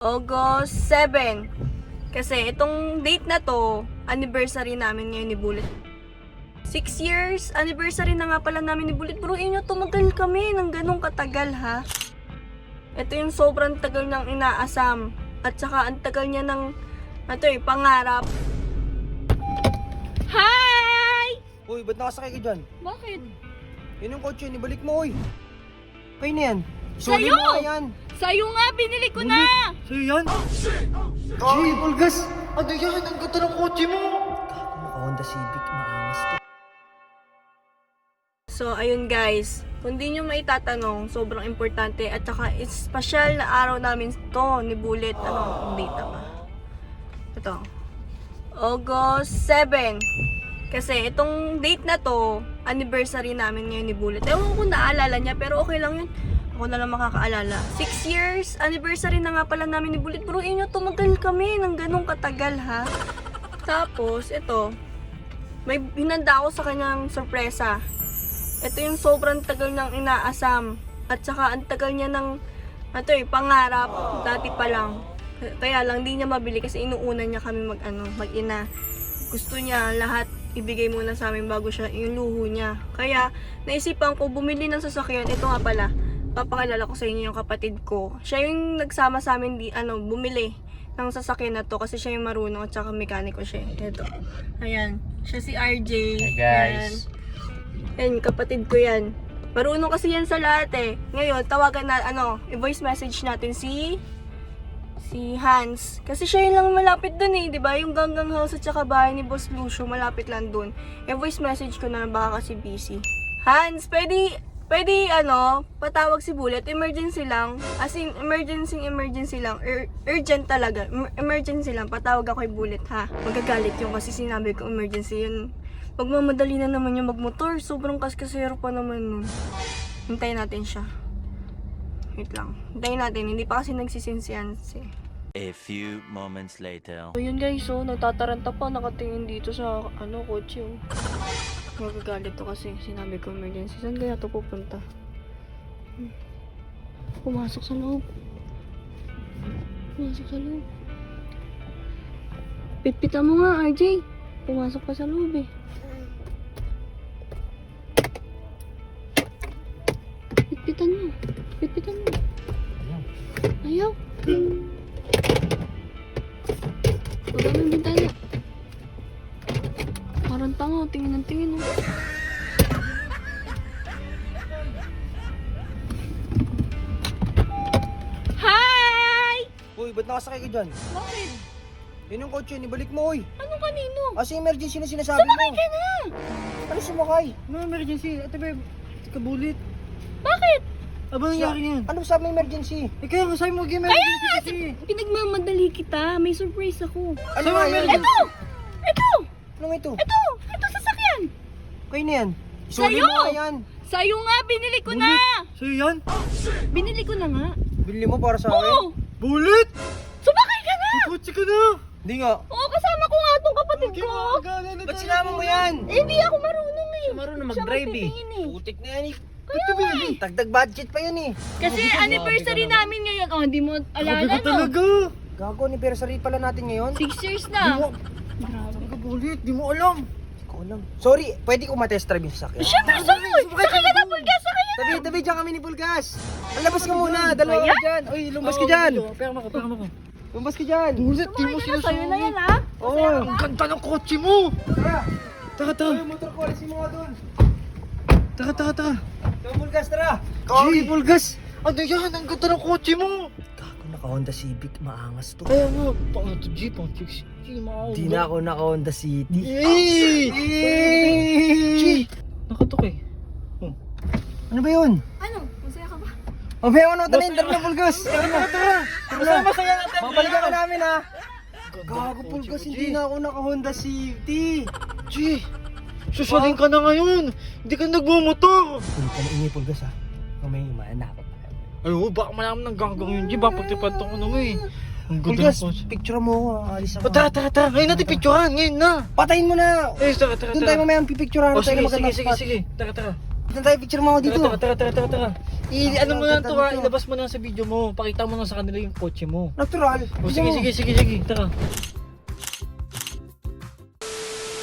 August 7. Kasi itong date na to, anniversary namin ngayon ni Bullet. 6 years, anniversary na nga pala namin ni Bullet. Bro, inyo, tumagal kami ng ganong katagal, ha? Ito yung sobrang tagal ng inaasam. At saka ang tagal niya ng, pangarap. Hi! Uy, ba't nakasakay ka dyan? Bakit? Yun yung kotse, ibalik mo, uy. Kayo na yan. Sa'yo! Suli mo nga yan. Sa'yo nga, binili ko na! Sa'yo yan? Uy, Bulgas! Ano yan? Ang ganda ng kotse mo! Naka-Honda Civic, maangas to. So, ayun guys. Kung di nyo maitatanong, sobrang importante. At saka, special na araw namin to ni Bullet. Anong date na ba? Ito. August 7. Kasi itong date na to, anniversary namin ngayon ni Bullet. Ewan ko kung naalala niya, pero okay lang yun. Ako na lang makakaalala. 6 years, anniversary na nga pala namin ni Bullet. Bro, inyo, tumagal kami ng ganong katagal, ha? Tapos, ito. May hinanda ako sa kanyang sorpresa. Ito yung sobrang tagal ng inaasam. At saka, ang tagal niya ng, pangarap. Dati pa lang. Kaya lang, di niya mabili kasi inuuna niya kami mag-ina. Gusto niya lahat ibigay muna sa amin bago siya yung luho niya. Kaya, naisipan ko bumili ng sasakyan. Ito nga pala, papakilala ko sa inyo yung kapatid ko. Siya yung nagsama sa amin bumili ng sasakyan na to kasi siya yung marunong at saka mekaniko siya. Ito. Ayan. Siya si RJ. Hey guys. Ayan, kapatid ko yan. Marunong kasi yan sa lahat eh. Ngayon, tawagan na, i-voice message natin si Hans. Kasi siya yung lang malapit dun eh, di ba? Yung Ganggang House at saka bahay ni Boss Lucio, malapit lang dun. I-voice message ko na baka kasi busy. Hans, pwede, patawag si Bullet. Emergency lang. As in, emergency lang. Urgent talaga. Emergency lang. Patawag ako kay Bullet, ha? Magagalit yung kasi sinabi ko emergency yun. Magmamadali na naman yung magmotor. Sobrang kaskasero pa naman nun. Hintayin natin siya. Wait lang. Hintayin natin. Hindi pa kasi nagsisinsiyan si. A few moments later. So yun guys, nagtataranta pa. Nakatingin dito sa, kotse, Magagalit to kasi sinabi ko emergency. Saan kaya to pupunta? Pumasok sa loob. Pumasok sa loob. Pitpitan mo nga, RJ. Pumasok pa sa loob eh. Pitpitan mo. Pitpitan mo. Ayaw. Huwag kami bintana. Parang tanga, tingin ng tingin. Hi! Uy, ba't nakasakay ka dyan? Bakit? Yun yung kotse, ibalik mo, uy. Ano kanino? Kasi emergency na sinasabi mo. Sumakay ka na! Ano sumakay? No, emergency. Ito ba, kabulit. Bakit? Ano nangyari yan? Ano sabi mo emergency? Kaya nga sabi mo emergency kasi. Pinagmamadali kita. May surprise ako. Ano nga yun? Ito! Ito! Anong ito? Ito sasakyan! Kayo na yan. Sa'yo! Isuli mo nga yan. Sa'yo nga, binili ko na! Sa'yo yan? Binili ko na nga. Bili mo para sa akin? Oo! Bullet! Sumakay ka na! May kotse ka na! Hindi nga. Oo, kasama ko nga itong kapatid ko. Ba't sinama mo yan? Eh, hindi ako marunong eh. Siya marunong Siya mag-drive eh. magtitingin eh. Putik na yan eh. Kaya nga eh. Tagdag budget pa yan eh. Kasi anniversary namin ngayon. Oh, hindi mo alala Grabe ka no? talaga. Gago, anniversary pala natin ngayon. 6 years Di na. mo, grabe ka Bullet, di mo alam. Di ko alam. Sorry, pwede ko matest drive yung sasakyan. Siyempre, sakay ka na, Bulgas. Sakay ka na. Tabi dyan kami ni Bulgas. Labas ka muna, dalawa ka dyan. Uy, lumbas ka dyan. Pera mo ko. Lumbas ka dyan. Bullet, di mo Sumakay ka na, sa'yo na yan ha. Oo. Ang ganda ng kotse mo! Tara. Tara. Uy, motor ko, alisin mo nga doon. Tara. Ikaw, Bulgas, tara. Kagi, Bulgas! Ano yan? Ang ganda ng kotse mo! Gago, naka-Honda Civic, maangas to. Kaya mo, pang ito Jeep, pang fix. Di na ako naka-Honda City. Yay! Nakatok eh. Ano ba yun? Ano? Masaya ka ba? Mamaya mo naman talender na, Bulgas. Tara. Masaya natin! Babalikan ka namin, ha? Gago, Bulgas, hindi na ako naka-Honda City. G! Susaling ka na ngayon! Hindi ka nagmumotor! Hindi ka na ingay, Bulgas, ha? Mamaya manakot pa. Ay, baka malaman ng ganggang yun, G. Baka pagtipad tong ano mo eh. Ang ganda Bulgas, ng kotse. picture mo ako, alis ako. Tara. Ngayon natin picturean, ngayon na! Patayin mo na! Eh, tara. Doon tayo mamaya pipicturean Oh, tayo sige. magandang spot. Tara. Dito tayo, picture mo ako dito. Tara. Ano mo lang to ha, Dito. ilabas mo lang sa video mo. Pakita mo lang sa kanila yung kotse mo. Natural. O sige, tara.